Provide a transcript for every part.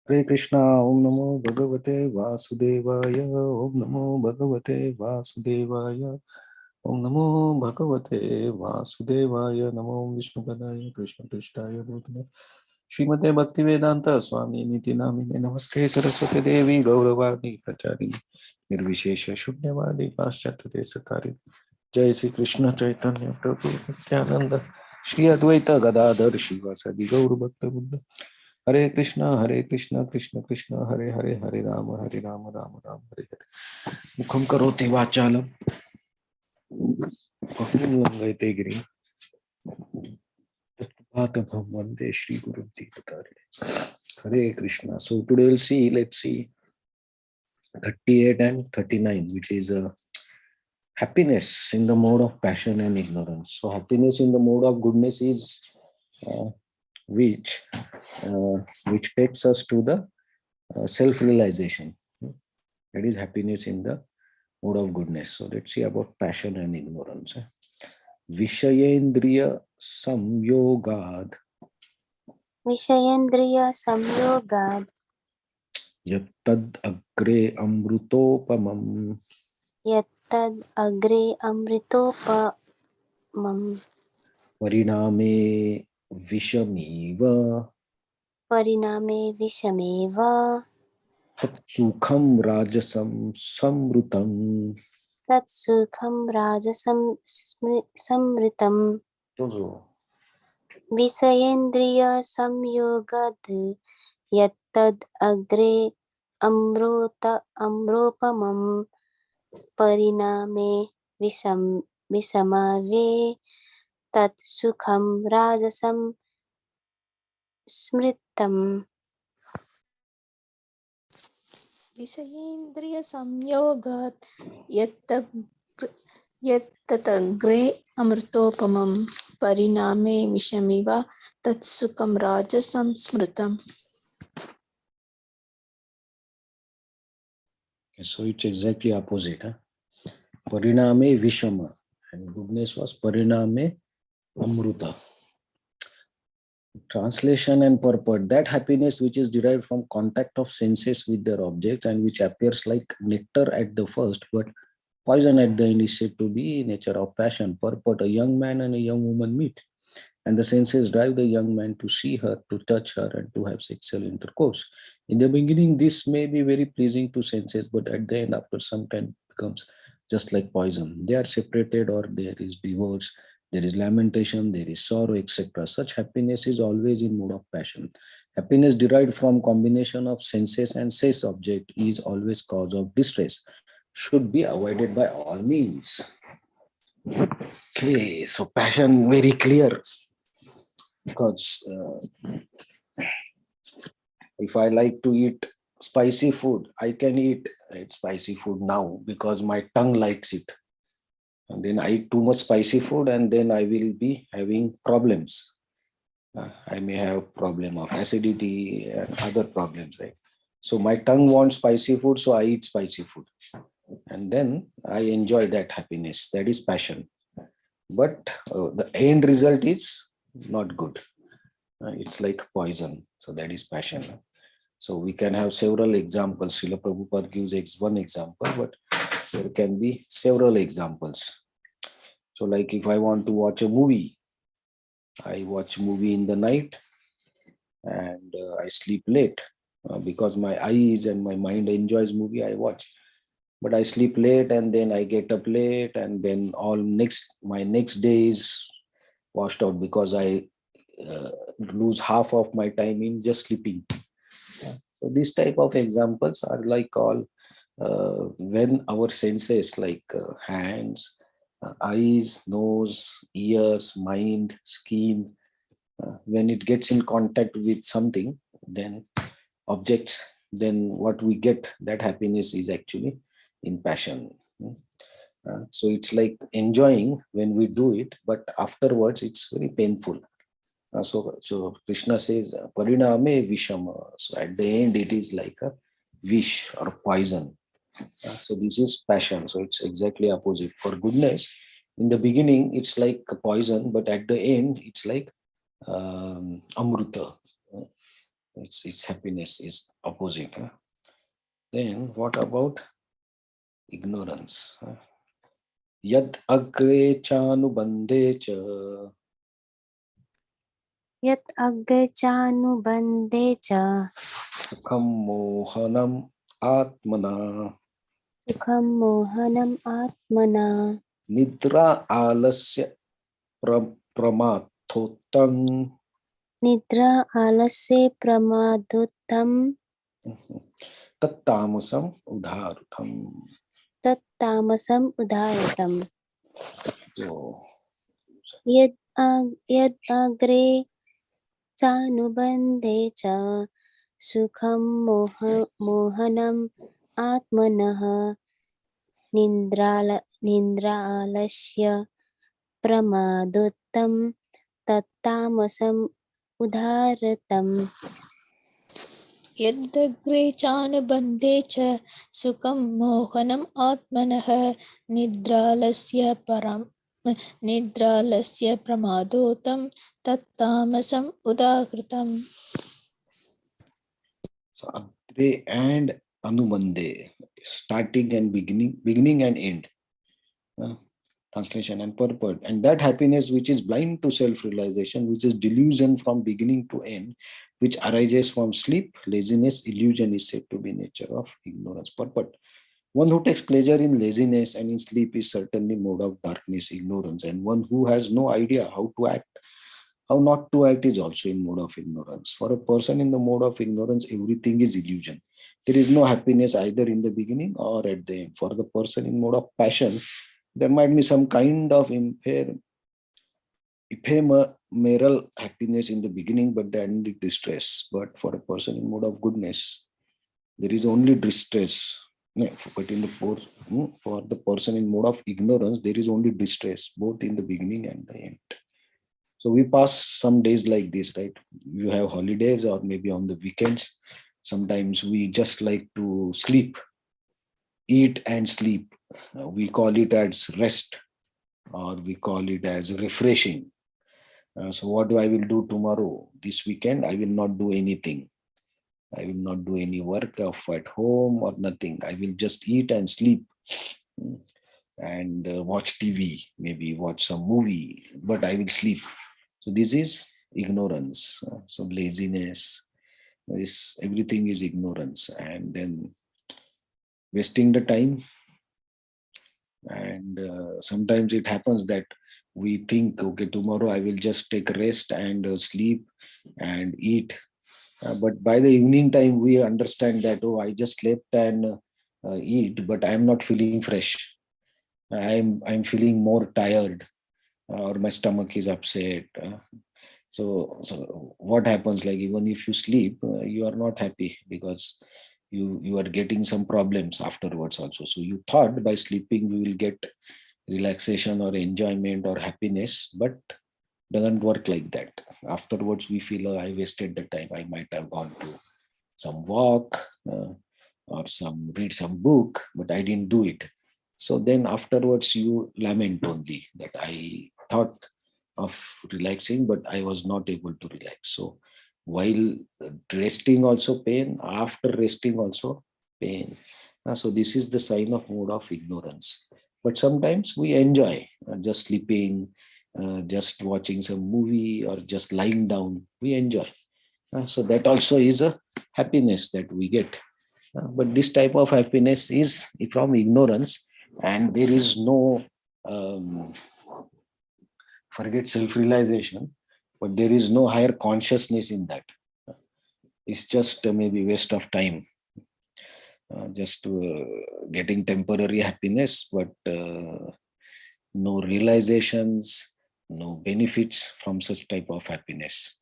Hare Krishna, Om Namo Bhagavate Vasudevaya, Om Namo Bhagavate Vasudevaya, Om Namo Bhagavate Vasudevaya, Namo Vishnupadaya, Krishna Krishnaya Bhutale, Srimate Bhaktivedanta Swami Niti Namine, Namaste Saraswati Devi, Gauravani Pracharini, Nirvishesha Shunyavadi, Paschatya Desatari, Jai Sri Krishna Chaitanya Prabhu Nityananda, Shri Advaita Gadadhar Shivasadi Gaur Bhakta Buddha. Hare Krishna, Krishna Krishna, Hare Hare, Hare Rama, Rama Rama, Hare Hare. Mukham karoti vachalam, bhaktim langayate girim, tatpatam vande Shri Guru Devatare. Hare Krishna. So today let's see 38 and 39, which is happiness in the mode of passion and ignorance. So happiness in the mode of goodness is uh, which takes us to the self-realization. That is happiness in the mode of goodness. So let's see about passion and ignorance. Vishayendriya samyogad Vishayendriya samyogad yattad agre amrutopamam yattad agre amritopamam pariname vishamiva tatsukham rajasam samrutam. tatsukham rajasam samritam. So, Visayendriya samyogad yattad agre amropamam pariname visamave tat sukham rajasam smritam. Visayendriya samyogat yattatagre amrtopamam pariname vishamiva tatsukam rajasam smritam. so it's exactly opposite. Pariname vishama, and goodness was pariname amruta. Translation and purport: that happiness which is derived from contact of senses with their objects and which appears like nectar at the first but poison at the end is said to be nature of passion. Purport: a young man and a young woman meet and the senses drive the young man to see her, to touch her, and to have sexual intercourse. In the beginning this may be very pleasing to senses, but at the end after some time becomes just like poison. They are separated, or there is divorce, there is lamentation, there is sorrow, etc. Such happiness is always in mood of passion. Happiness derived from combination of senses and sense object is always cause of distress, should be avoided by all means. Okay, so passion very clear, because if I like to eat spicy food, I can eat spicy food now because my tongue likes it. And then I eat too much spicy food and then I will be having problems. I may have problem of acidity and other problems, right? So my tongue wants spicy food, so I eat spicy food. And then I enjoy that happiness. That is passion. But the end result is not good. It's like poison. So that is passion. So we can have several examples. Srila Prabhupada gives one example, but there can be several examples. So like if I want to watch a movie, I watch movie in the night and I sleep late because my eyes and my mind enjoys movie I watch. But I sleep late and then I get up late and then my next day is washed out because I lose half of my time in just sleeping. So these type of examples are like all when our senses like hands, eyes, nose, ears, mind, skin, when it gets in contact with something, then objects, then what we get, that happiness is actually in passion. So it's like enjoying when we do it, but afterwards it's very painful. So Krishna says, Pariname Vishama. So at the end, it is like a wish or poison. So this is passion. So it's exactly opposite. For goodness, in the beginning, it's like a poison, but at the end, it's like Amruta. Its happiness is opposite. Then what about ignorance? Yad agre chanubandhe cha Yat agachanubandhe cha sukham mohanam atmana sukham mohanam atmana nidra alasya pramathotam nidra alasya pramaduttam tattamasam udharutam. tat tamasam udharatam. So, Yad agre chanubandhe cha sukham mohanam atmanah nindralasya pramaduttam tattamasam udharatam. यदग्रे चानुबन्धे च सुखं मोहनम् आत्मनः निद्रालस्य प्रमादोतं तत्तामसम् उदाहृतम्. so Adre and Anubandhe, starting and beginning and end. Translation and purport. And that happiness which is blind to self-realization, which is delusion from beginning to end, which arises from sleep, laziness, illusion is said to be nature of ignorance. Purport. One who takes pleasure in laziness and in sleep is certainly mode of darkness, ignorance. And one who has no idea how to act, how not to act is also in mode of ignorance. For a person in the mode of ignorance, everything is illusion. There is no happiness either in the beginning or at the end. For the person in mode of passion, there might be some kind of ephemeral happiness in the beginning, but then the distress. But for a person in mode of goodness, there is only distress. But for the person in mode of ignorance, there is only distress, both in the beginning and the end. So we pass some days like this, right? You have holidays or maybe on the weekends. Sometimes we just like to sleep, eat and sleep. We call it as rest, or we call it as refreshing. So what I will do tomorrow? This weekend, I will not do anything. I will not do any work of at home or nothing. I will just eat and sleep and watch TV, maybe watch some movie, but I will sleep. So this is ignorance. So laziness, this everything is ignorance, and then wasting the time. And sometimes it happens that we think, okay, tomorrow I will just take rest and sleep and eat. But by the evening time, we understand that, oh, I just slept and eat, but I am not feeling fresh. I'm feeling more tired, or my stomach is upset. So what happens? Like even if you sleep, you are not happy because you are getting some problems afterwards also. So you thought by sleeping we will get relaxation or enjoyment or happiness, but doesn't work like that. Afterwards we feel, oh, I wasted the time. I might have gone to some walk or some read some book, but I didn't do it. So then afterwards you lament only that I thought of relaxing, but I was not able to relax. So while resting also pain, after resting also pain. So this is the sign of mode of ignorance. But sometimes we enjoy just sleeping, just watching some movie or just lying down. We enjoy. So that also is a happiness that we get. But this type of happiness is from ignorance, and there is no um, forget self-realization, but there is no higher consciousness in that. It's just maybe waste of time, just getting temporary happiness, but no realizations, no benefits from such type of happiness.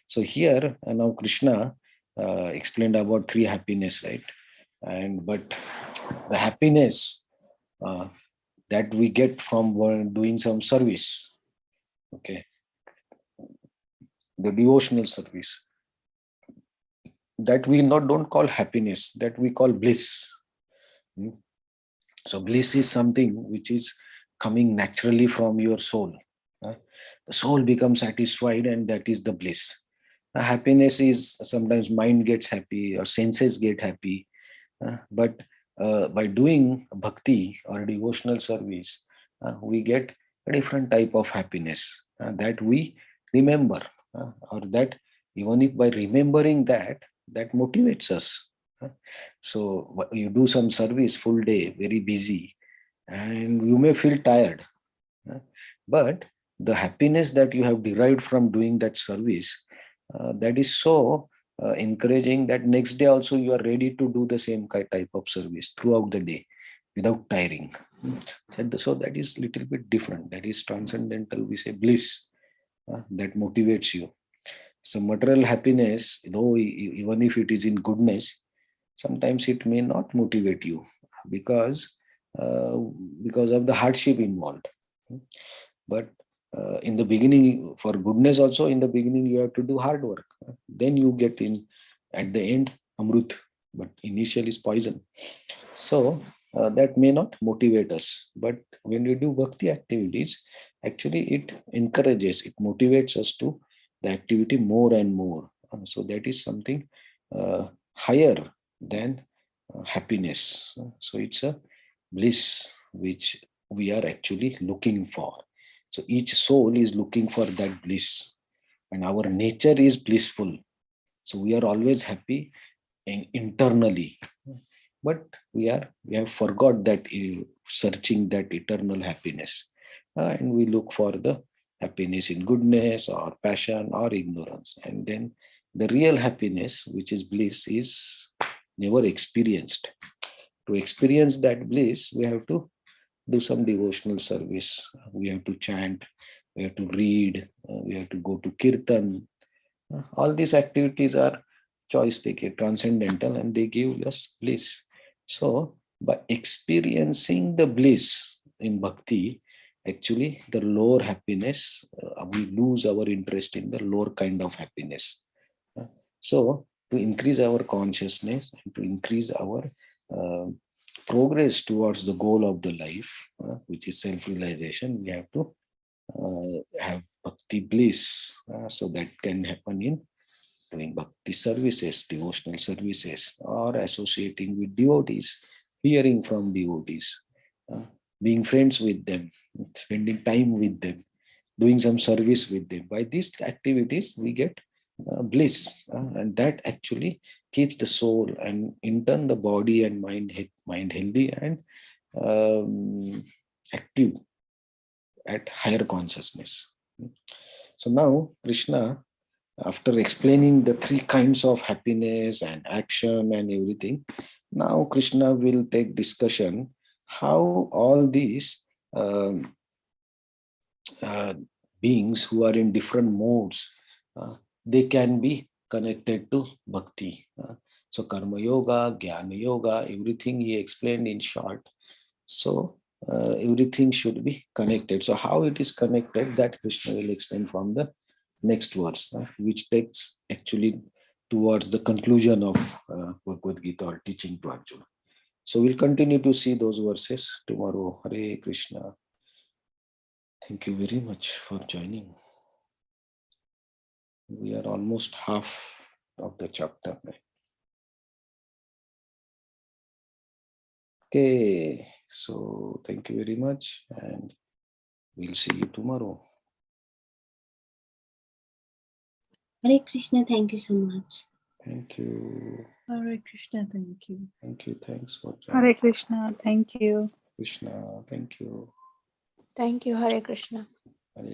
So here now Krishna explained about three happiness, right? And but the happiness that we get from doing some service, okay, the devotional service, that we not don't call happiness, that we call bliss. So bliss is something which is coming naturally from your soul. The soul becomes satisfied, and that is the bliss. Happiness is sometimes mind gets happy or senses get happy, but by doing bhakti or devotional service, we get a different type of happiness that we remember, or that even if by remembering that, that motivates us. So you do some service full day, very busy, and you may feel tired, uh, but the happiness that you have derived from doing that service, that is so encouraging that next day also you are ready to do the same type of service throughout the day without tiring. So that is little bit different. That is transcendental, we say bliss, that motivates you. So material happiness, though even if it is in goodness, sometimes it may not motivate you because uh, because of the hardship involved. But in the beginning, for goodness also, in the beginning you have to do hard work, then you get in at the end amrut, but initially is poison. So that may not motivate us, but when we do bhakti activities, actually it encourages, it motivates us to the activity more and more. So that is something higher than happiness. So it's a bliss which we are actually looking for. So each soul is looking for that bliss, and our nature is blissful. So we are always happy internally, but we have forgot that searching that eternal happiness. And we look for the happiness in goodness or passion or ignorance, and then the real happiness, which is bliss, is never experienced. To experience that bliss, we have to do some devotional service. We have to chant, we have to read, we have to go to kirtan. All these activities are choice taken, transcendental, and they give us bliss. So, by experiencing the bliss in bhakti, actually, the lower happiness, we lose our interest in the lower kind of happiness. Uh, So, to increase our consciousness and to increase our uh, progress towards the goal of the life, which is self realization, we have to have bhakti bliss. So that can happen in doing bhakti services, devotional services, or associating with devotees, hearing from devotees, uh, being friends with them, spending time with them, doing some service with them. By these activities, we get bliss, and that actually keeps the soul and in turn the body and mind healthy and active at higher consciousness. So now Krishna, after explaining the three kinds of happiness and action and everything, now Krishna will take discussion how all these uh, beings who are in different modes, they can be connected to bhakti. So karma yoga, jnana yoga, everything he explained in short. So everything should be connected. So how it is connected, that Krishna will explain from the next verse, which takes actually towards the conclusion of Bhagavad Gita or teaching to Arjuna. So we'll continue to see those verses tomorrow. Hare Krishna. Thank you very much for joining. We are almost half of the chapter. Okay, so thank you very much, and we'll see you tomorrow. Hare Krishna, thank you so much. Thank you. Hare Krishna, thank you. Thank you. Thanks for Hare joining. Krishna. Thank you. Krishna. Thank you. Thank you, Hare Krishna. Hare